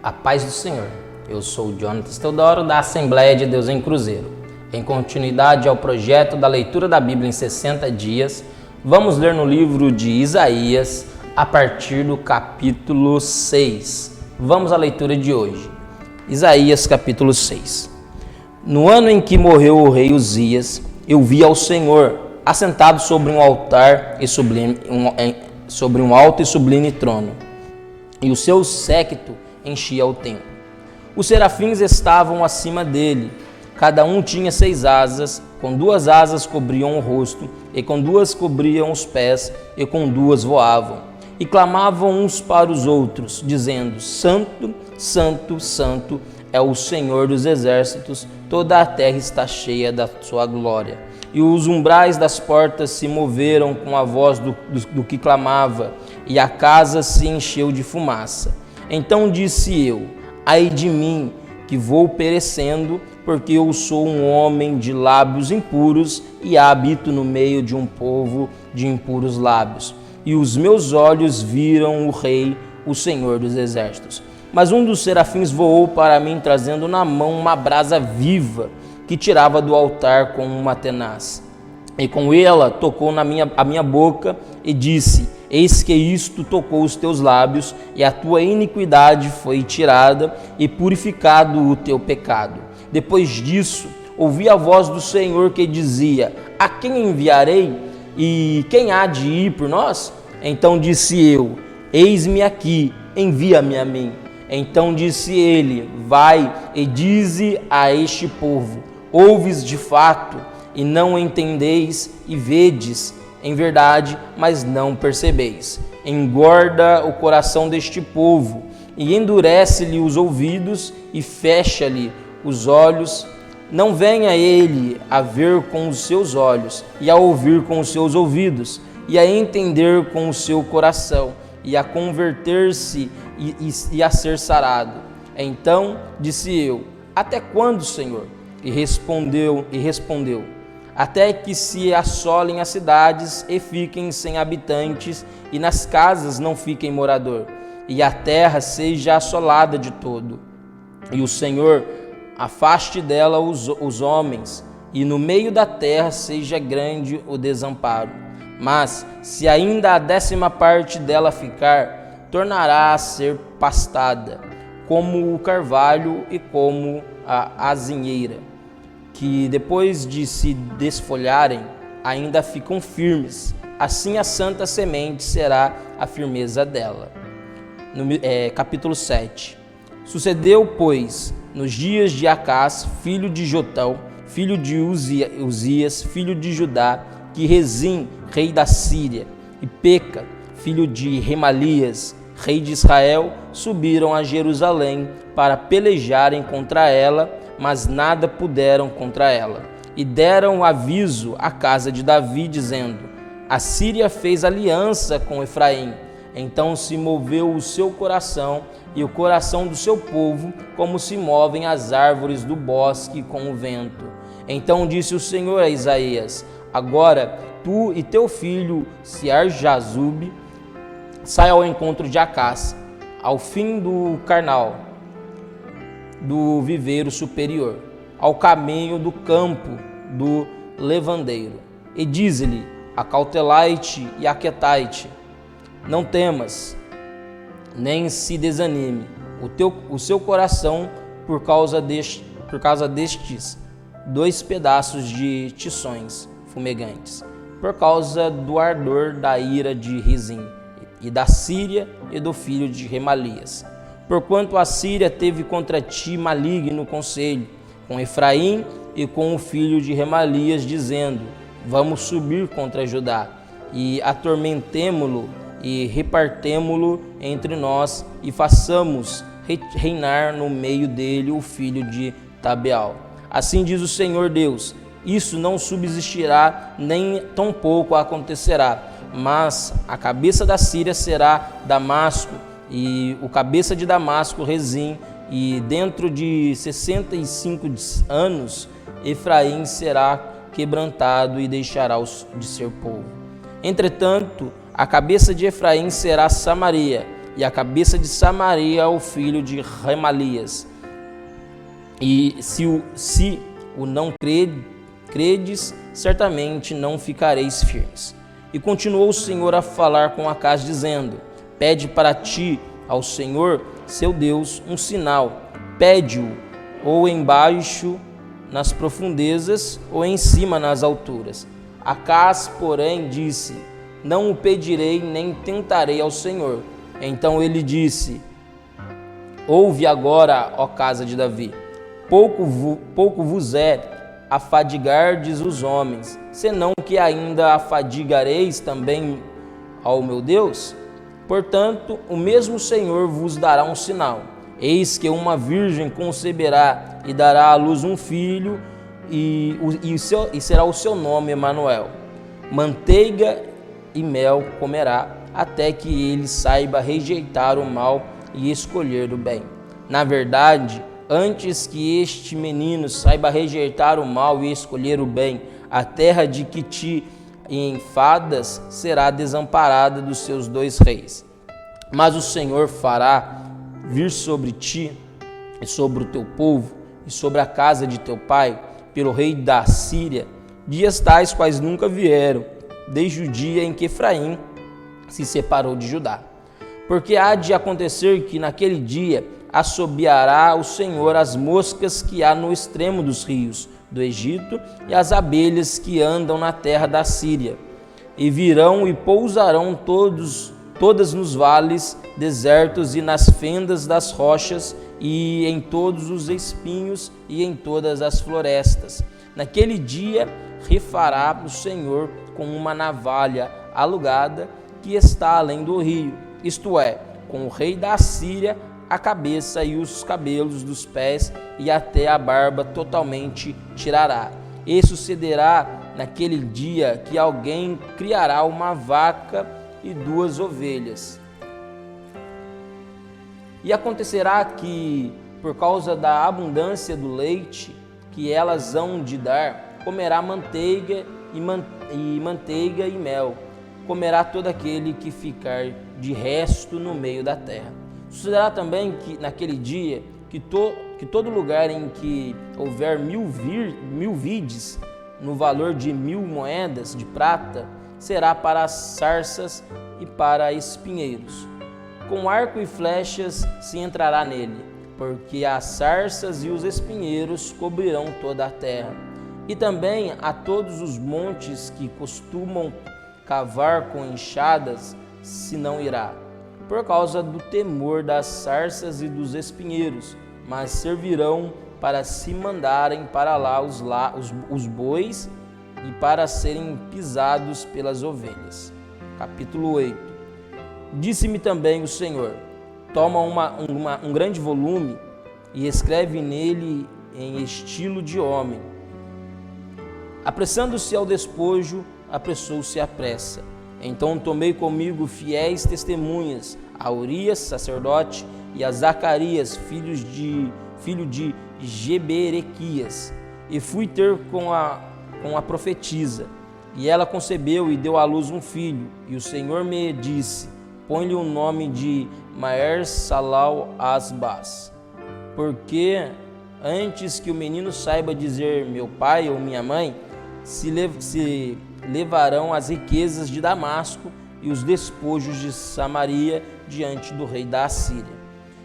A paz do Senhor. Eu sou o Jonatas Teodoro, da Assembleia de Deus em Cruzeiro. Em continuidade ao projeto da leitura da Bíblia em 60 dias, vamos ler no livro de Isaías, a partir do capítulo 6. Vamos à leitura de hoje. Isaías, capítulo 6. No ano em que morreu o rei Uzias, eu vi ao Senhor assentado sobre um altar e sobre um alto e sublime trono, e o seu séquito enchia o templo. Os serafins estavam acima dele, cada um tinha 6 asas, com 2 asas cobriam o rosto, e com 2 cobriam os pés, e com 2 voavam, e clamavam uns para os outros, dizendo: Santo, Santo, Santo é o Senhor dos exércitos, toda a terra está cheia da sua glória. E os umbrais das portas se moveram com a voz do que clamava, e a casa se encheu de fumaça. Então disse eu: ai de mim, que vou perecendo, porque eu sou um homem de lábios impuros e habito no meio de um povo de impuros lábios. E os meus olhos viram o Rei, o Senhor dos exércitos. Mas um dos serafins voou para mim, trazendo na mão uma brasa viva, que tirava do altar com uma tenaz. E com ela tocou a minha boca e disse: eis que isto tocou os teus lábios, e a tua iniquidade foi tirada, e purificado o teu pecado. Depois disso, ouvi a voz do Senhor que dizia: a quem enviarei? E quem há de ir por nós? Então disse eu: eis-me aqui, envia-me a mim. Então disse ele: vai e dize a este povo: ouves de fato, e não entendeis, e vedes em verdade, mas não percebeis. Engorda o coração deste povo, e endurece-lhe os ouvidos, e fecha-lhe os olhos. Não venha ele a ver com os seus olhos, e a ouvir com os seus ouvidos, e a entender com o seu coração, e a converter-se e a ser sarado. Então disse eu: até quando, Senhor? E respondeu: até que se assolem as cidades e fiquem sem habitantes, e nas casas não fiquem morador, e a terra seja assolada de todo. E o Senhor afaste dela os homens, e no meio da terra seja grande o desamparo. Mas se ainda a 10ª parte dela ficar, tornará a ser pastada, como o carvalho e como a azinheira, que depois de se desfolharem, ainda ficam firmes. Assim a santa semente será a firmeza dela. Capítulo 7. Sucedeu, pois, nos dias de Acás, filho de Jotão, filho de Uzias, filho de Judá, que Rezim, rei da Síria, e Peca, filho de Remalias, rei de Israel, subiram a Jerusalém para pelejarem contra ela, mas nada puderam contra ela. E deram aviso à casa de Davi, dizendo: a Síria fez aliança com Efraim. Então se moveu o seu coração e o coração do seu povo, como se movem as árvores do bosque com o vento. Então disse o Senhor a Isaías: agora tu e teu filho Sear-Jazube sai ao encontro de Acás, ao fim do carnal do viveiro superior, ao caminho do campo do levandeiro, e dize-lhe: acautelai-te e aquietai-te, não temas, nem se desanime o seu coração por causa destes 2 pedaços de tições fumegantes, por causa do ardor da ira de Rezim, e da Síria e do filho de Remalias. Porquanto a Síria teve contra ti maligno conselho, com Efraim e com o filho de Remalias, dizendo: vamos subir contra Judá, e atormentemo-lo, e repartemo-lo entre nós, e façamos reinar no meio dele o filho de Tabeal. Assim diz o Senhor Deus: isso não subsistirá, nem tampouco acontecerá, mas a cabeça da Síria será Damasco, e o cabeça de Damasco Rezim, e dentro de 65 anos Efraim será quebrantado e deixará de ser povo. Entretanto, a cabeça de Efraim será Samaria, e a cabeça de Samaria ao filho de Remalias. E se o não credes, certamente não ficareis firmes. E continuou o Senhor a falar com Acaz, dizendo: pede para ti ao Senhor, seu Deus, um sinal. Pede-o ou embaixo nas profundezas, ou em cima nas alturas. Acaz, porém, disse: não o pedirei, nem tentarei ao Senhor. Então ele disse: ouve agora, ó casa de Davi, pouco vos é afadigardes os homens, senão que ainda afadigareis também ao meu Deus? Portanto, o mesmo Senhor vos dará um sinal. Eis que uma virgem conceberá e dará à luz um filho, e será o seu nome Emanuel. Manteiga e mel comerá, até que ele saiba rejeitar o mal e escolher o bem. Na verdade, antes que este menino saiba rejeitar o mal e escolher o bem, a terra de que te enfadas será desamparada dos seus 2 reis. Mas o Senhor fará vir sobre ti e sobre o teu povo e sobre a casa de teu pai, pelo rei da Síria, dias tais quais nunca vieram, desde o dia em que Efraim se separou de Judá. Porque há de acontecer que naquele dia assobiará o Senhor as moscas que há no extremo dos rios do Egito e as abelhas que andam na terra da Síria, e virão e pousarão todas nos vales desertos e nas fendas das rochas e em todos os espinhos e em todas as florestas. Naquele dia rifará o Senhor com uma navalha alugada que está além do rio, isto é, com o rei da Síria, a cabeça e os cabelos dos pés e até a barba totalmente tirará. E sucederá naquele dia que alguém criará uma vaca e 2 ovelhas. E acontecerá que, por causa da abundância do leite que elas hão de dar, comerá manteiga e mel. Comerá todo aquele que ficar de resto no meio da terra. Sucederá também que naquele dia que todo lugar em que houver 1000 vides, no valor de 1000 moedas de prata, será para as sarças e para espinheiros. Com arco e flechas se entrará nele, porque as sarças e os espinheiros cobrirão toda a terra. E também a todos os montes que costumam cavar com enxadas se não irá, por causa do temor das sarças e dos espinheiros, mas servirão para se mandarem para lá os bois e para serem pisados pelas ovelhas. Capítulo 8. Disse-me também o Senhor: toma um grande volume e escreve nele em estilo de homem. Apressando-se ao despojo, apressou-se à pressa. Então tomei comigo fiéis testemunhas, a Urias, sacerdote, e a Zacarias, filho de Geberequias, e fui ter com a profetisa. E ela concebeu e deu à luz um filho. E o Senhor me disse: põe-lhe o nome de Maer-Salal-Asbaz, porque antes que o menino saiba dizer meu pai ou minha mãe, se levarão as riquezas de Damasco e os despojos de Samaria diante do rei da Síria.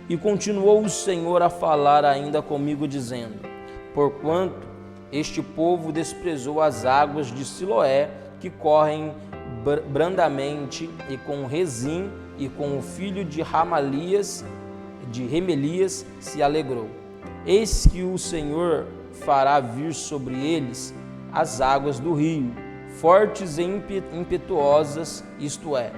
E continuou o Senhor a falar ainda comigo, dizendo: porquanto este povo desprezou as águas de Siloé, que correm brandamente, e com Rezim e com o filho de Remelias se alegrou. Eis que o Senhor fará vir sobre eles as águas do rio, fortes e impetuosas, isto é,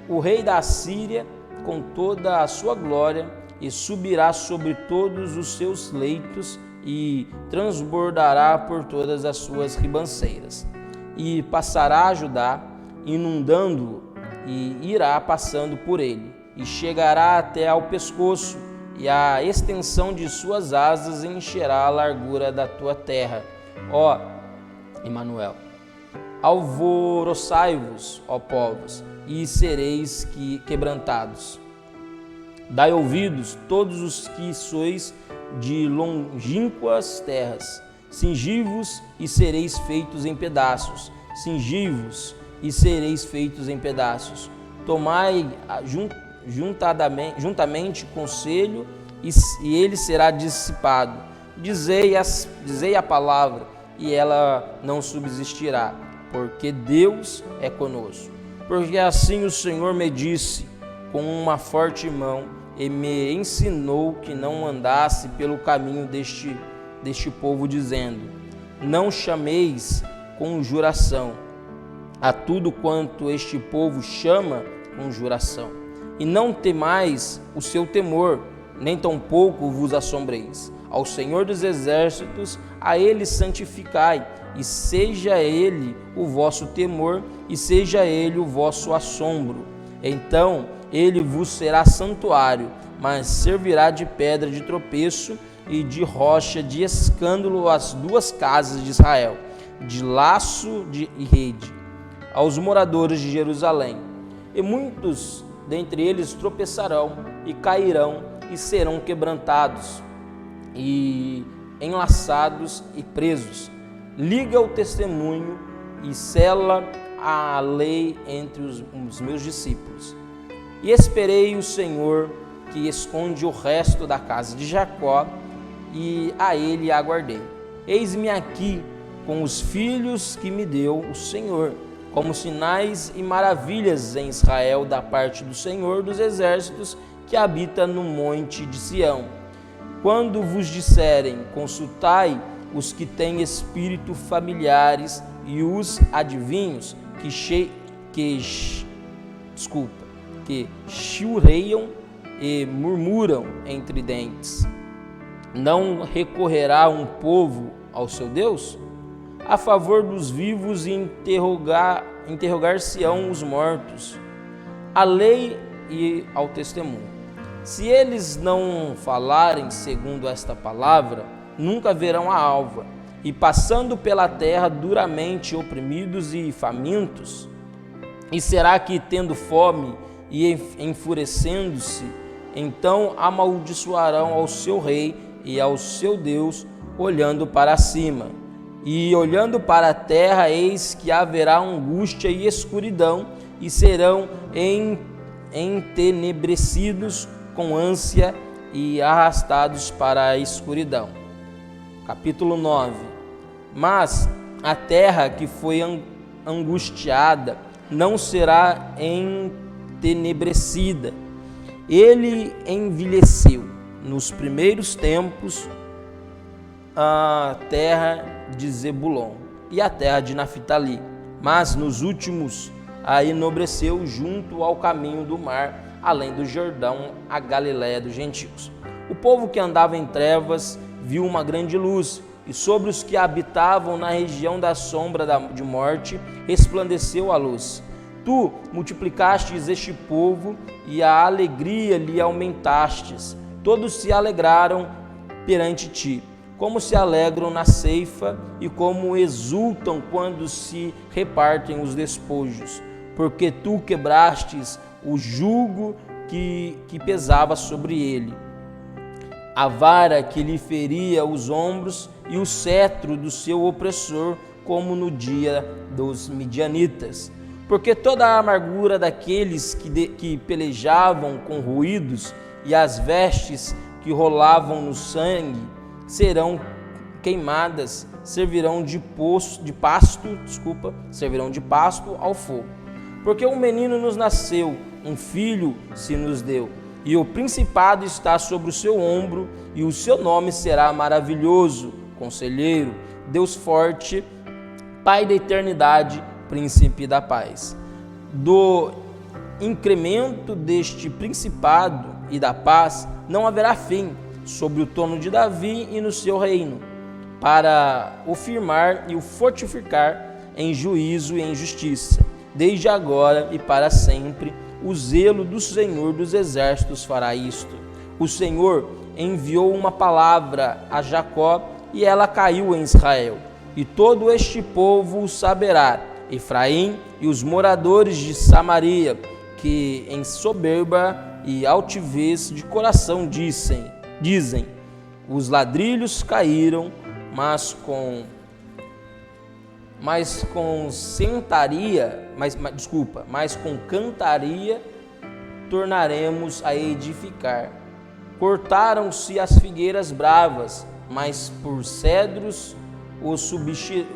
o rei da Síria com toda a sua glória, e subirá sobre todos os seus leitos e transbordará por todas as suas ribanceiras. E passará a Judá, inundando-o, e irá passando por ele, e chegará até ao pescoço, e a extensão de suas asas encherá a largura da tua terra. Ó Emanuel, alvoroçai-vos, ó povos, e sereis quebrantados. Dai ouvidos, todos os que sois de longínquas terras. Cingi-vos e sereis feitos em pedaços. Cingi-vos e sereis feitos em pedaços. Tomai juntamente conselho, e ele será dissipado. Dizei a palavra, e ela não subsistirá, porque Deus é conosco. Porque assim o Senhor me disse com uma forte mão, e me ensinou que não andasse pelo caminho deste povo, dizendo: não chameis conjuração a tudo quanto este povo chama conjuração, e não temais o seu temor, nem tampouco vos assombreis. Ao Senhor dos Exércitos, a Ele santificai, e seja Ele o vosso temor, e seja Ele o vosso assombro. Então Ele vos será santuário, mas servirá de pedra de tropeço e de rocha de escândalo às duas casas de Israel, de laço e rede, aos moradores de Jerusalém. E muitos dentre eles tropeçarão e cairão e serão quebrantados e enlaçados e presos. Liga o testemunho e sela a lei entre os meus discípulos. E esperei o Senhor, que esconde o resto da casa de Jacó, e a ele aguardei. Eis-me aqui com os filhos que me deu o Senhor, como sinais e maravilhas em Israel da parte do Senhor dos Exércitos, que habita no monte de Sião. Quando vos disserem, consultai os que têm espírito familiares e os adivinhos que chilreiam e murmuram entre dentes. Não recorrerá um povo ao seu Deus? A favor dos vivos e interrogar-se-ão os mortos, à lei e ao testemunho. Se eles não falarem segundo esta palavra, nunca verão a alva, e passando pela terra duramente oprimidos e famintos. E será que, tendo fome e enfurecendo-se, então amaldiçoarão ao seu rei e ao seu Deus, olhando para cima? E olhando para a terra, eis que haverá angústia e escuridão, e serão entenebrecidos com ânsia e arrastados para a escuridão. Capítulo 9. Mas a terra que foi angustiada não será entenebrecida. Ele envelheceu nos primeiros tempos a terra de Zebulon e a terra de Naphtali, mas nos últimos a enobreceu junto ao caminho do mar, além do Jordão, a Galiléia dos gentios. O povo que andava em trevas viu uma grande luz, e sobre os que habitavam na região da sombra de morte resplandeceu a luz. Tu multiplicastes este povo e a alegria lhe aumentastes. Todos se alegraram perante ti, como se alegram na ceifa e como exultam quando se repartem os despojos, porque tu quebrastes o jugo que pesava sobre ele, a vara que lhe feria os ombros e o cetro do seu opressor, como no dia dos midianitas. Porque toda a amargura daqueles que pelejavam com ruídos e as vestes que rolavam no sangue serão queimadas, servirão de pasto ao fogo. Porque um menino nos nasceu, um filho se nos deu, e o principado está sobre o seu ombro, e o seu nome será maravilhoso, Conselheiro, Deus forte, Pai da eternidade, Príncipe da paz. Do incremento deste principado e da paz não haverá fim sobre o trono de Davi e no seu reino, para o firmar e o fortificar em juízo e em justiça, desde agora e para sempre. O zelo do Senhor dos Exércitos fará isto. O Senhor enviou uma palavra a Jacó, e ela caiu em Israel, e todo este povo o saberá, Efraim e os moradores de Samaria, que em soberba e altivez de coração dizem, os ladrilhos caíram, mas com cantaria tornaremos a edificar. Cortaram-se as figueiras bravas, mas por cedros os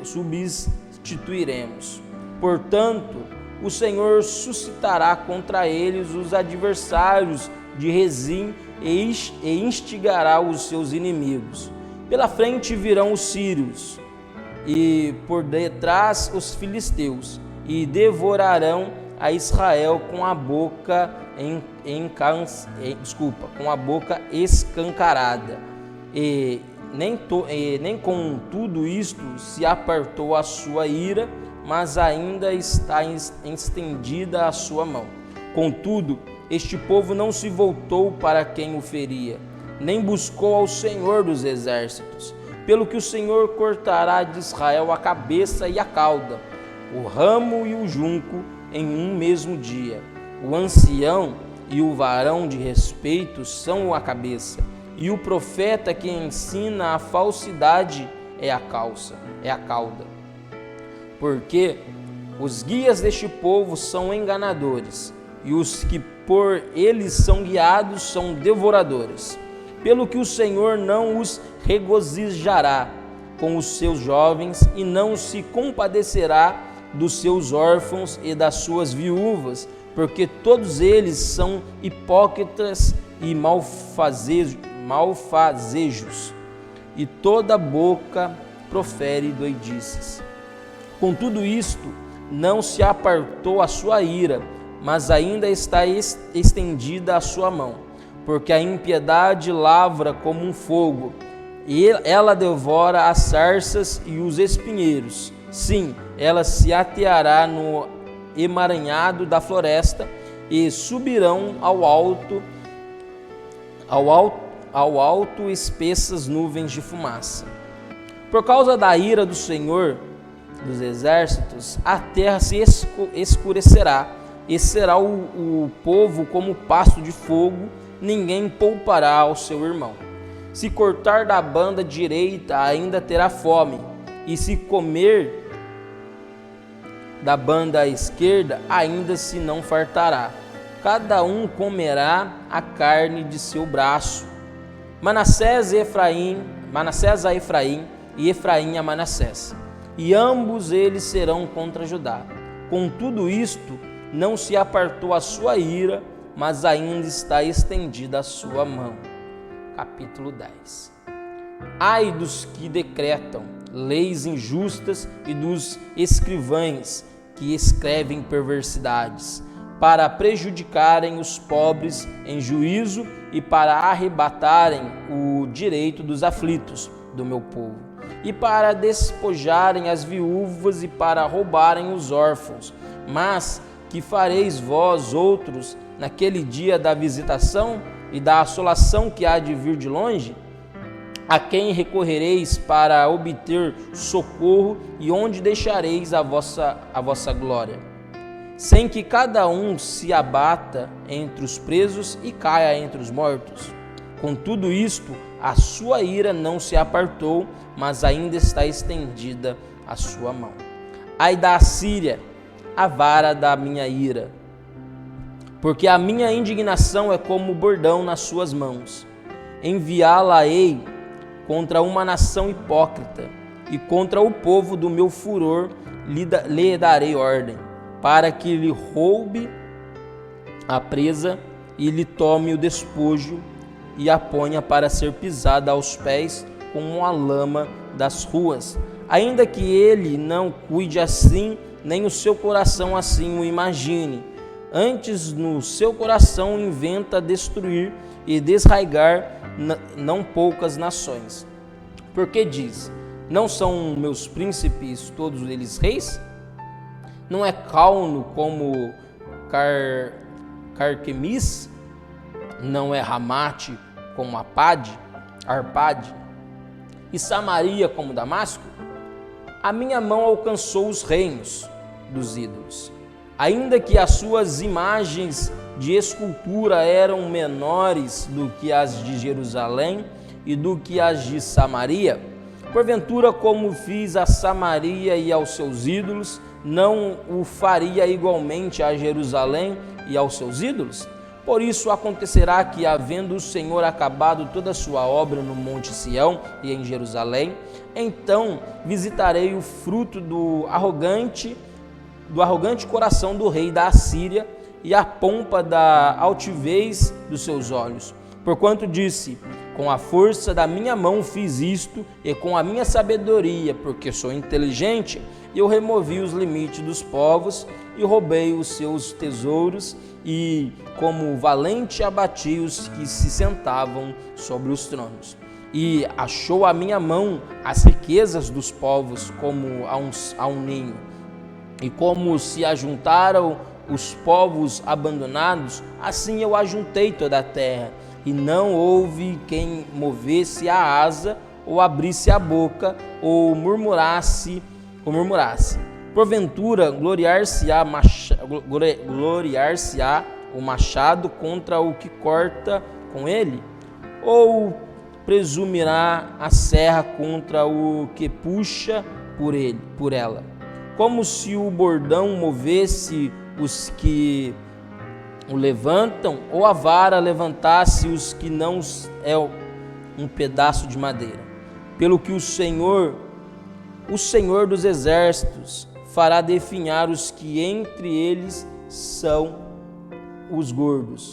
substituiremos. Portanto, o Senhor suscitará contra eles os adversários de Rezim e instigará os seus inimigos. Pela frente virão os sírios e por detrás os filisteus, e devorarão a Israel com a boca escancarada. E nem com tudo isto se apartou a sua ira, mas ainda está estendida a sua mão. Contudo, este povo não se voltou para quem o feria, nem buscou ao Senhor dos exércitos. Pelo que o Senhor cortará de Israel a cabeça e a cauda, o ramo e o junco em um mesmo dia. O ancião e o varão de respeito são a cabeça, e o profeta que ensina a falsidade é a cauda. Porque os guias deste povo são enganadores, e os que por eles são guiados são devoradores. Pelo que o Senhor não os regozijará com os seus jovens, e não se compadecerá dos seus órfãos e das suas viúvas, porque todos eles são hipócritas e malfazejos, e toda boca profere doidices. Com tudo isto, não se apartou a sua ira, mas ainda está estendida a sua mão, porque a impiedade lavra como um fogo, e ela devora as sarças e os espinheiros. Sim, ela se ateará no emaranhado da floresta, e subirão ao alto espessas nuvens de fumaça. Por causa da ira do Senhor dos exércitos, a terra se escurecerá, e será o povo como pasto de fogo, ninguém poupará ao seu irmão. Se cortar da banda direita, ainda terá fome, e se comer da banda esquerda, ainda se não fartará. Cada um comerá a carne de seu braço. Manassés a Efraim, e Efraim a Manassés, e ambos eles serão contra Judá. Com tudo isto, não se apartou a sua ira, mas ainda está estendida a sua mão. Capítulo 10. Ai dos que decretam leis injustas e dos escrivães que escrevem perversidades, para prejudicarem os pobres em juízo e para arrebatarem o direito dos aflitos do meu povo, e para despojarem as viúvas e para roubarem os órfãos. Mas que fareis vós outros naquele dia da visitação e da assolação que há de vir de longe? A quem recorrereis para obter socorro, e onde deixareis a vossa glória? Sem que cada um se abata entre os presos e caia entre os mortos. Com tudo isto, a sua ira não se apartou, mas ainda está estendida a sua mão. Ai da Assíria, a vara da minha ira, porque a minha indignação é como bordão nas suas mãos. Enviá-la-ei contra uma nação hipócrita, e contra o povo do meu furor lhe darei ordem, para que lhe roube a presa e lhe tome o despojo, e a ponha para ser pisada aos pés como a lama das ruas. Ainda que ele não cuide assim, nem o seu coração assim o imagine. Antes no seu coração inventa destruir e desraigar não poucas nações. Porque diz: não são meus príncipes todos eles reis? Não é Calno como Carquemis? Não é Ramate como Arpade? E Samaria como Damasco? A minha mão alcançou os reinos dos ídolos, ainda que as suas imagens de escultura eram menores do que as de Jerusalém e do que as de Samaria? Porventura, como fiz a Samaria e aos seus ídolos, não o faria igualmente a Jerusalém e aos seus ídolos? Por isso acontecerá que, havendo o Senhor acabado toda a sua obra no monte Sião e em Jerusalém, então visitarei o fruto do arrogante coração do rei da Assíria e a pompa da altivez dos seus olhos. Porquanto disse: com a força da minha mão fiz isto, e com a minha sabedoria, porque sou inteligente, eu removi os limites dos povos e roubei os seus tesouros, e como valente abati os que se sentavam sobre os tronos. E achou a minha mão as riquezas dos povos como a um ninho. E como se ajuntaram os povos abandonados, assim eu ajuntei toda a terra, e não houve quem movesse a asa, ou abrisse a boca, ou murmurasse. Porventura, gloriar-se-á o machado contra o que corta com ele? Ou presumirá a serra contra o que puxa por ela? Como se o bordão movesse os que o levantam, ou a vara levantasse os que não é um pedaço de madeira. Pelo que o Senhor dos exércitos, fará definhar os que entre eles são os gordos,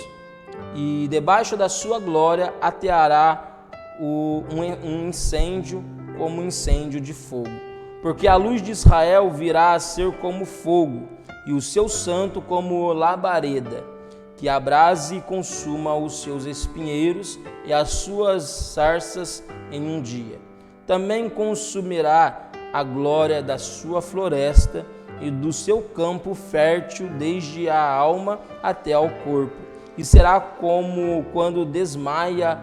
e debaixo da sua glória ateará um incêndio como incêndio de fogo. Porque a luz de Israel virá a ser como fogo, e o seu santo como labareda, que abrase e consuma os seus espinheiros e as suas sarças em um dia. Também consumirá a glória da sua floresta e do seu campo fértil, desde a alma até ao corpo, e será como quando desmaia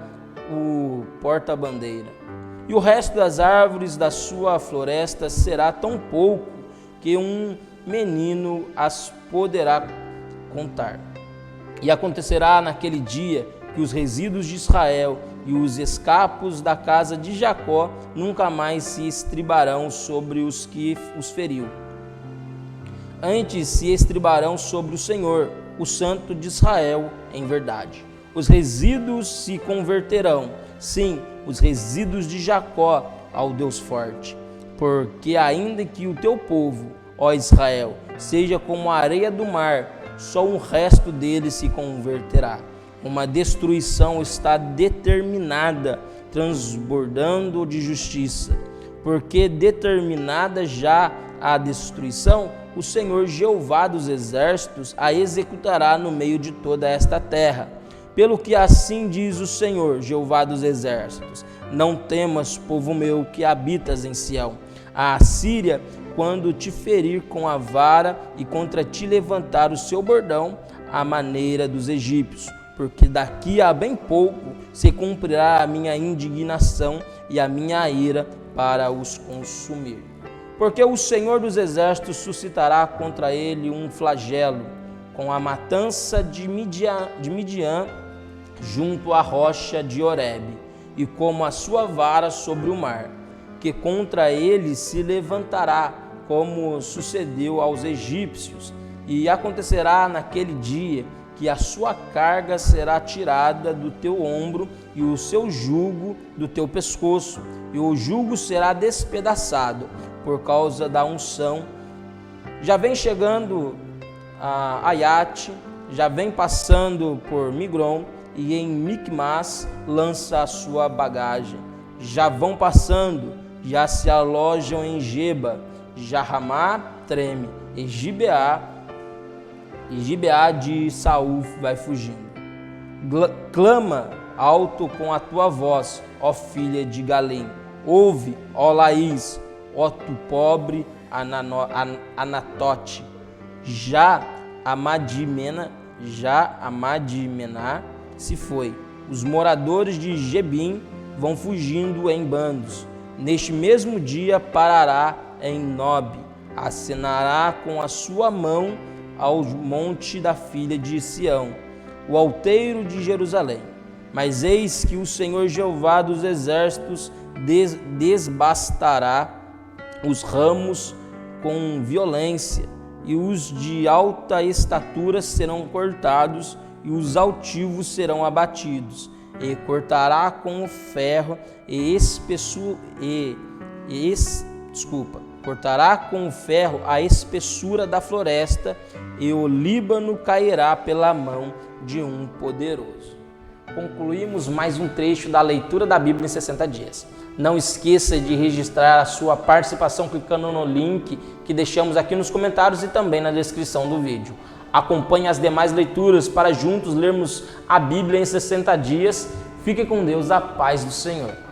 o porta-bandeira. E o resto das árvores da sua floresta será tão pouco que um menino as poderá contar. E acontecerá naquele dia que os resíduos de Israel e os escapos da casa de Jacó nunca mais se estribarão sobre os que os feriu. Antes se estribarão sobre o Senhor, o Santo de Israel, em verdade. Os resíduos se converterão, sim, os resíduos de Jacó, ao Deus forte. Porque ainda que o teu povo, ó Israel, seja como a areia do mar, só um resto dele se converterá. Uma destruição está determinada, transbordando de justiça. Porque determinada já a destruição, o Senhor Jeová dos exércitos a executará no meio de toda esta terra. Pelo que assim diz o Senhor Jeová dos exércitos: não temas, povo meu, que habitas em Sião. A Assíria, quando te ferir com a vara e contra ti levantar o seu bordão, à maneira dos egípcios, porque daqui a bem pouco se cumprirá a minha indignação e a minha ira para os consumir. Porque o Senhor dos exércitos suscitará contra ele um flagelo, com a matança de Midian junto à rocha de Horebe, e como a sua vara sobre o mar, que contra ele se levantará, como sucedeu aos egípcios. E acontecerá naquele dia que a sua carga será tirada do teu ombro e o seu jugo do teu pescoço, e o jugo será despedaçado por causa da unção. Já vem chegando a Aiate, já vem passando por Migron, e em Micmas lança a sua bagagem. Já vão passando, já se alojam em Geba, já Ramá treme, e Gibeá de Saul vai fugindo. Clama alto com a tua voz, ó filha de Galém. Ouve, ó Laís, ó tu pobre Anatote. Já a Madimená se foi. Os moradores de Gebim vão fugindo em bandos. Neste mesmo dia parará em Nob, acenará com a sua mão ao monte da filha de Sião. o alteiro de Jerusalém. Mas eis que o Senhor Jeová dos exércitos desbastará os ramos com violência, e os de alta estatura serão cortados, e os altivos serão abatidos, e cortará com o ferro cortará com o ferro a espessura da floresta, e o Líbano cairá pela mão de um poderoso. Concluímos mais um trecho da leitura da Bíblia em 60 dias. Não esqueça de registrar a sua participação clicando no link que deixamos aqui nos comentários e também na descrição do vídeo. Acompanhe as demais leituras para juntos lermos a Bíblia em 60 dias. Fique com Deus, a paz do Senhor.